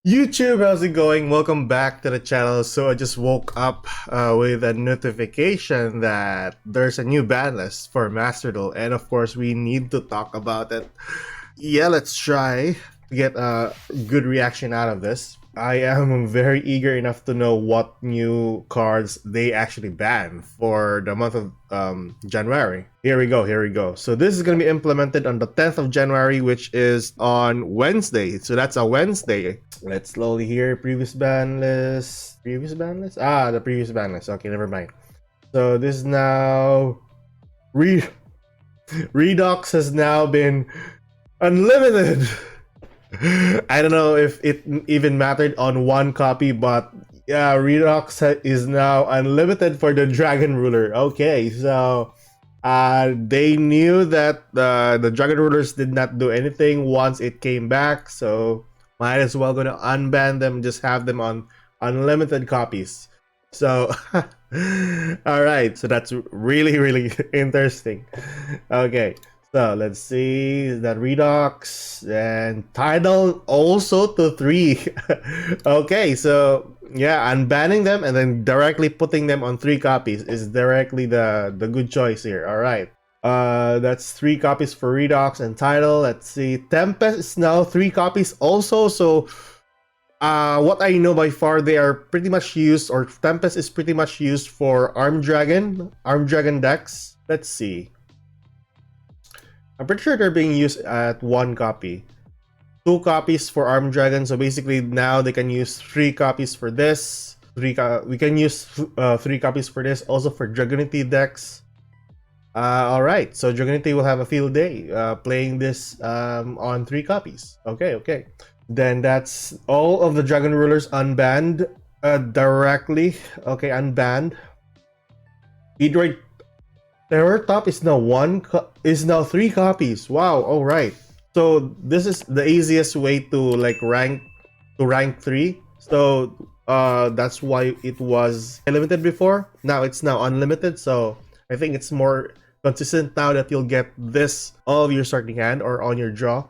YouTube, how's it going? Welcome back to the channel. So I just woke up with a notification that there's a new ban list for Master Duel, and of course we need to talk about it. Yeah, let's try to get a good reaction out of this. I am very eager enough to know what new cards they actually ban for the month of January. Here we go. So this is going to be implemented on the 10th of January, which is on Wednesday. So that's a Wednesday. Let's slowly hear previous ban list. Previous ban list? Ah, the previous ban list. Okay, never mind. So this is now... Redux has now been unlimited. I don't know if it even mattered on one copy, but yeah, Redux is now unlimited for the Dragon Ruler. Okay, so they knew that the Dragon Rulers did not do anything once it came back, so might as well gonna unban them, just have them on unlimited copies. So alright, so that's really interesting. Okay, so let's see that Redux and Tidal also to 3. Okay, so yeah, unbanning them and then directly putting them on 3 copies is directly the good choice here. All right, that's 3 copies for Redux and Tidal. Let's see, Tempest is now 3 copies also. So what I know by far, they are pretty much used, or Tempest is pretty much used for Armed Dragon decks. Let's see. I'm pretty sure they're being used at 1 copy. 2 copies for Armed Dragon, so basically now they can use 3 copies for this. We can use 3 copies for this, also for Dragonity decks. Alright, so Dragonity will have a field day playing this on 3 copies. Okay. Then that's all of the Dragon Rulers unbanned directly. Okay, unbanned. Pedroid Terror Top is now 3 copies. Wow, all right. So this is the easiest way to like rank 3. So that's why it was limited before. Now it's now unlimited. So I think it's more consistent now that you'll get this all of your starting hand or on your draw.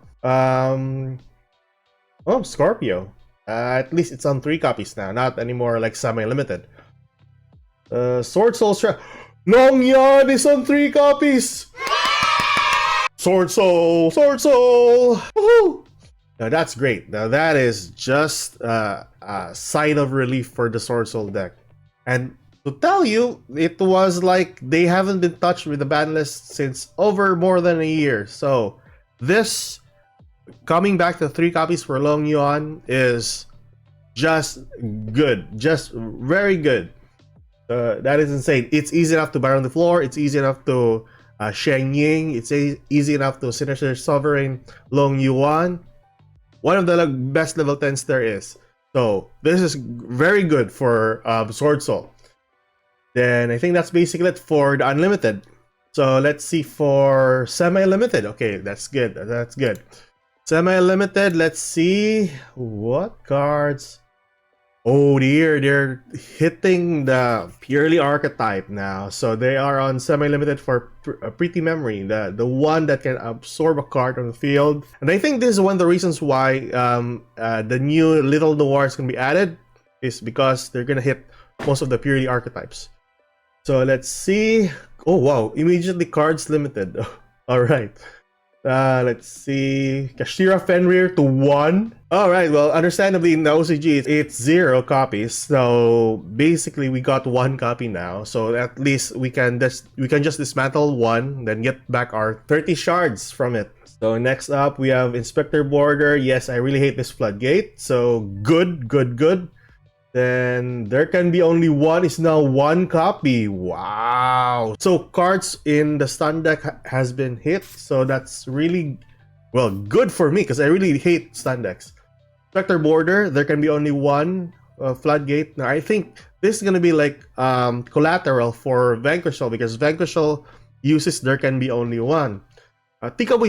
Oh, Scorpio. At least it's on 3 copies now, not anymore like semi-limited. Sword Soul Strap. Long Yan is on 3 copies! Sword Soul! Woohoo! Now that's great. Now that is just a sign of relief for the Sword Soul deck. And to tell you, it was like they haven't been touched with the ban list since over more than a year. So this coming back to 3 copies for Long Yuan is just good. Just very good. That is insane. It's easy enough to buy on the floor. It's easy enough to Sheng Ying. It's easy enough to Sinister Sovereign Long Yuan. One of the best level 10s there is. So this is very good for Sword Soul. Then I think that's basically it for the unlimited. So let's see for semi-limited. Okay, that's good. That's good. Semi-limited. Let's see what cards. Oh dear, they're hitting the purely archetype now. So they are on semi-limited for Pretty Memory, the one that can absorb a card on the field. And I think this is one of the reasons why the new Little Noirs can be added, is because they're gonna hit most of the purely archetypes. So let's see. Oh wow, immediately cards limited. All right. Let's see. Kashira Fenrir to 1. Alright, well, understandably in the OCG it's 0 copies. So basically we got 1 copy now. So at least we can just dismantle 1, then get back our 30 shards from it. So next up we have Inspector Border. Yes, I really hate this floodgate. So good. Then there can be only 1 is now 1 copy. Wow. So cards in the stun deck has been hit. So that's really, well, good for me because I really hate stun decks. Spectre Border, there can be only 1 floodgate. Now I think this is gonna be like collateral for Vanquishal, because Vanquishal uses there can be only 1. Tikabu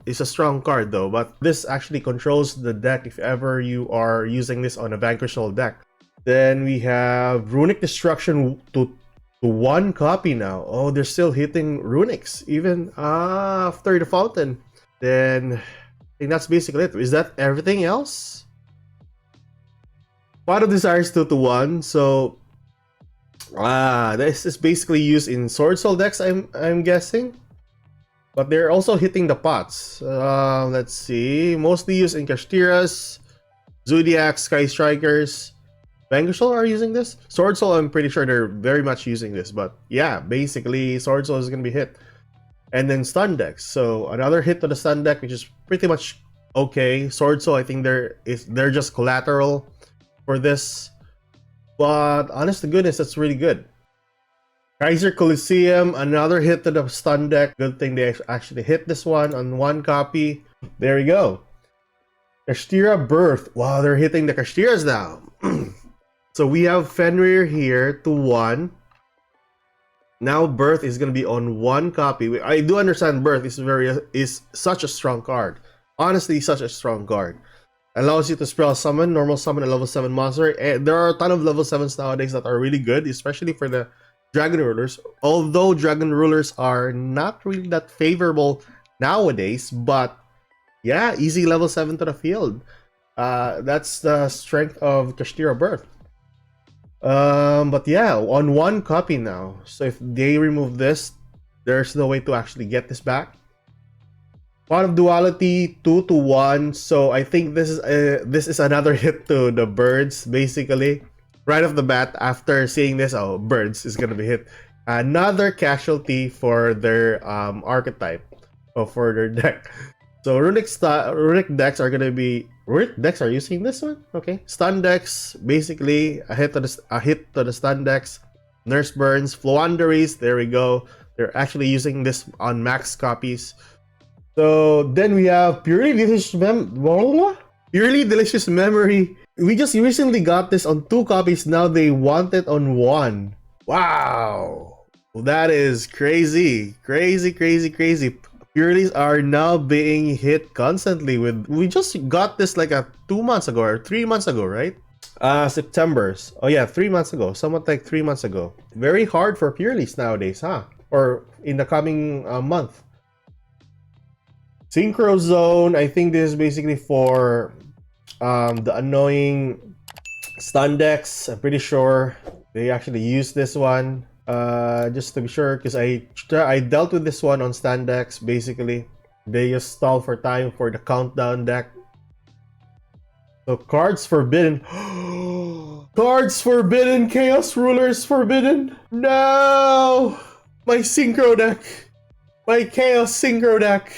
is a strong card though, but this actually controls the deck if ever you are using this on a Vanquishal deck. Then we have Runic Destruction to 1 copy now. Oh, they're still hitting Runics even after the Fountain. Then I think that's basically it. Is that everything else? Pot of Desire is 2 to 1, so this is basically used in Sword Soul decks, I'm guessing. But they're also hitting the pots. Let's see. Mostly used in Kashtiras, Zodiac, Sky Strikers. Vanguard are using this. Sword Soul, I'm pretty sure they're very much using this. But yeah, basically, Sword Soul is going to be hit. And then stun decks. So another hit to the stun deck, which is pretty much okay. Sword Soul, I think they're just collateral for this. But honest to goodness, that's really good. Kaiser Coliseum, another hit to the stun deck. Good thing they actually hit this one on 1 copy. There we go. Kashtira Birth. Wow, they're hitting the Kashtiras now. So we have Fenrir here to 1. Now Birth is gonna be on 1 copy. I do understand Birth is such a strong card. Honestly, such a strong card. Allows you to spell summon, normal summon a level 7 monster. And there are a ton of level 7s nowadays that are really good, especially for the Dragon Rulers. Although Dragon Rulers are not really that favorable nowadays, but yeah, easy level 7 to the field. That's the strength of Kashtira Birth. But yeah, on 1 copy now. So if they remove this, there's no way to actually get this back. Pot of Duality 2 to 1. So I think this is another hit to the birds, basically. Right off the bat, after seeing this, oh, birds is gonna be hit. Another casualty for their archetype, or for their deck. So runic decks are gonna be are using this one. Okay, stun decks, basically a hit to the stun decks. Nurse Burns, Floanderies, there we go. They're actually using this on max copies. So then we have Purely Delicious Memory. We just recently got this on 2 copies. Now they want it on 1. Wow, that is crazy. Purelies are now being hit constantly with. We just got this like 2 months ago or 3 months ago, right? September's. Oh yeah, 3 months ago. Somewhat like 3 months ago. Very hard for Purelies nowadays, huh? Or in the coming month. Synchro Zone. I think this is basically for the annoying stun decks. I'm pretty sure they actually use this one. Just to be sure, because I dealt with this one on stun decks. Basically, they just stall for time for the countdown deck. So cards forbidden. Cards forbidden. Chaos Rulers forbidden. No, my synchro deck. My chaos synchro deck.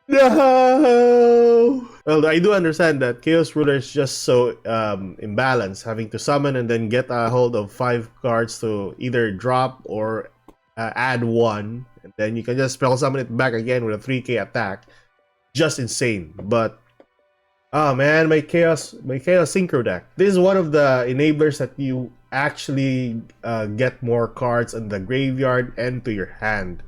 No. Well, I do understand that Chaos Ruler is just so imbalanced, having to summon and then get a hold of 5 cards to either drop or add 1, and then you can just spell summon it back again with a 3k attack. Just insane. But oh man, my chaos synchro deck. This is one of the enablers that you actually get more cards in the graveyard and to your hand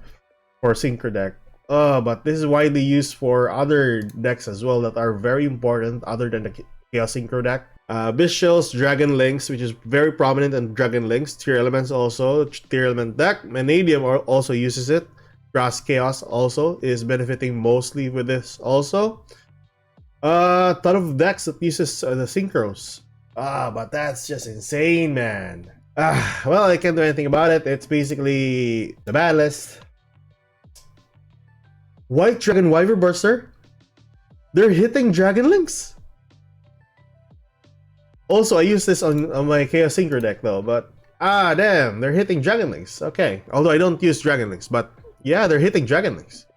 for synchro deck. But this is widely used for other decks as well that are very important other than the Chaos Synchro deck. Bishil's Dragon Links, which is very prominent in Dragon Links. Tier Elements also, Tier Element deck. Vanadium also uses it. Grass Chaos also is benefiting mostly with this also. Ton of decks that uses the Synchros. But that's just insane, man. Well, I can't do anything about it. It's basically the Banlist. White Dragon Wyvern Burster. They're hitting Dragon Links. Also, I use this on my Chaos Synchro deck though, but damn, they're hitting Dragon Links. Okay, although I don't use Dragon Links, but yeah, they're hitting Dragon Links.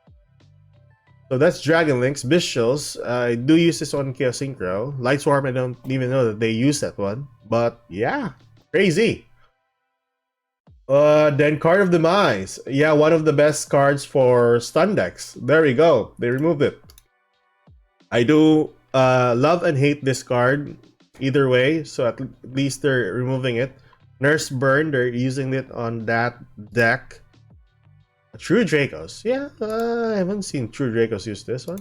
So that's Dragon Links. Bishils, I do use this on Chaos Synchro. Light Swarm, I don't even know that they use that one, but yeah, crazy. Then Card of Demise. Yeah, one of the best cards for stun decks. There we go. They removed it. I do love and hate this card either way, so at least they're removing it. Nurse Burn, they're using it on that deck. True Dracos. Yeah, I haven't seen True Dracos use this one.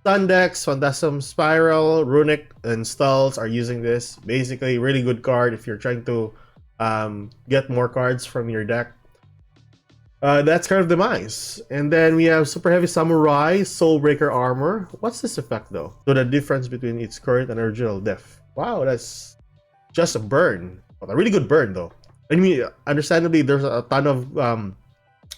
Stun decks, Phantasm Spiral, Runic, and Stalls are using this. Basically, really good card if you're trying to get more cards from your deck. That's kind of demise. And then we have Super Heavy Samurai Soulbreaker Armor. What's this effect though? So the difference between its current and original def. Wow, that's just a burn. But a really good burn though. I mean, understandably, there's a ton of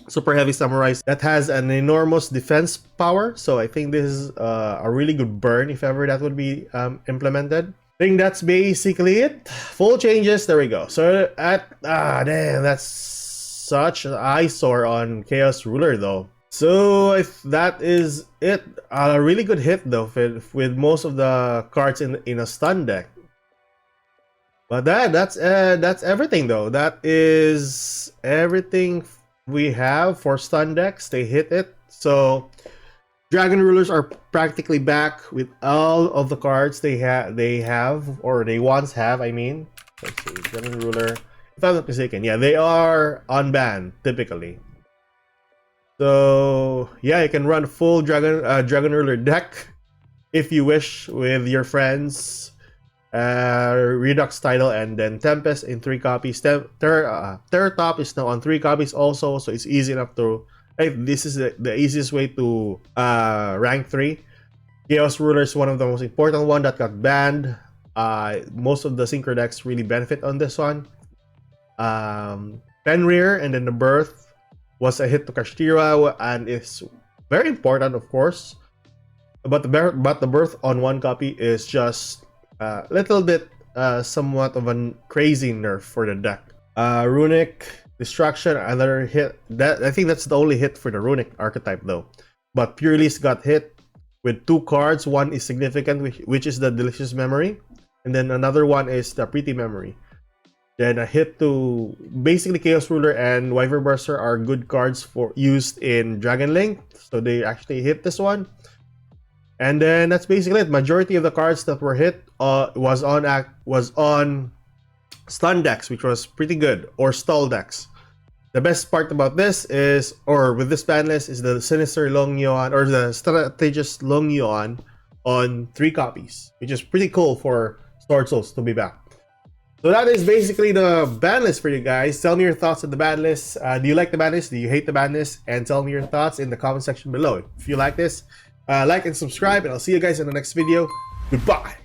Super Heavy Samurais that has an enormous defense power. So I think this is a really good burn if ever that would be implemented. I think that's basically it. Full changes. There we go. So damn, that's such an eyesore on Chaos Ruler though. So if that is it, a really good hit though with most of the cards in a stun deck. But that's everything though. That is everything we have for stun decks. They hit it. So Dragon Rulers are practically back with all of the cards they have or they once have. I mean, let's see, Dragon Ruler. If I'm not mistaken, yeah, they are unbanned typically. So yeah, you can run full Dragon Ruler deck if you wish with your friends. Redux Title and then Tempest in 3 copies. Terror Top is now on 3 copies also, so it's easy enough to. This is the easiest way to rank 3. Chaos Ruler is one of the most important one that got banned. Most of the synchro decks really benefit on this one. Fenrir and then the Birth was a hit to Kashtira and it's very important, of course. But the Birth on 1 copy is just a little bit somewhat of a crazy nerf for the deck. Runic Destruction, another hit. I think that's the only hit for the Runic archetype though. But Purely's got hit with 2 cards. One is significant, which is the Delicious Memory, and then another one is the Pretty Memory. Then a hit to basically Chaos Ruler and Wyvern Burster are good cards for used in Dragon Link, so they actually hit this one. And then that's basically it. Majority of the cards that were hit was on stun decks, which was pretty good, or stall decks. The best part about this is, or with this ban list, is the Sinister Long Yuan or the Strategist Long Yuan on 3 copies, which is pretty cool for Sword Souls to be back. So that is basically the ban list for you guys. Tell me your thoughts on the ban list. Do you like the ban list? Do you hate the ban list? And tell me your thoughts in the comment section below. If you like this, like and subscribe, and I'll see you guys in the next video. Goodbye.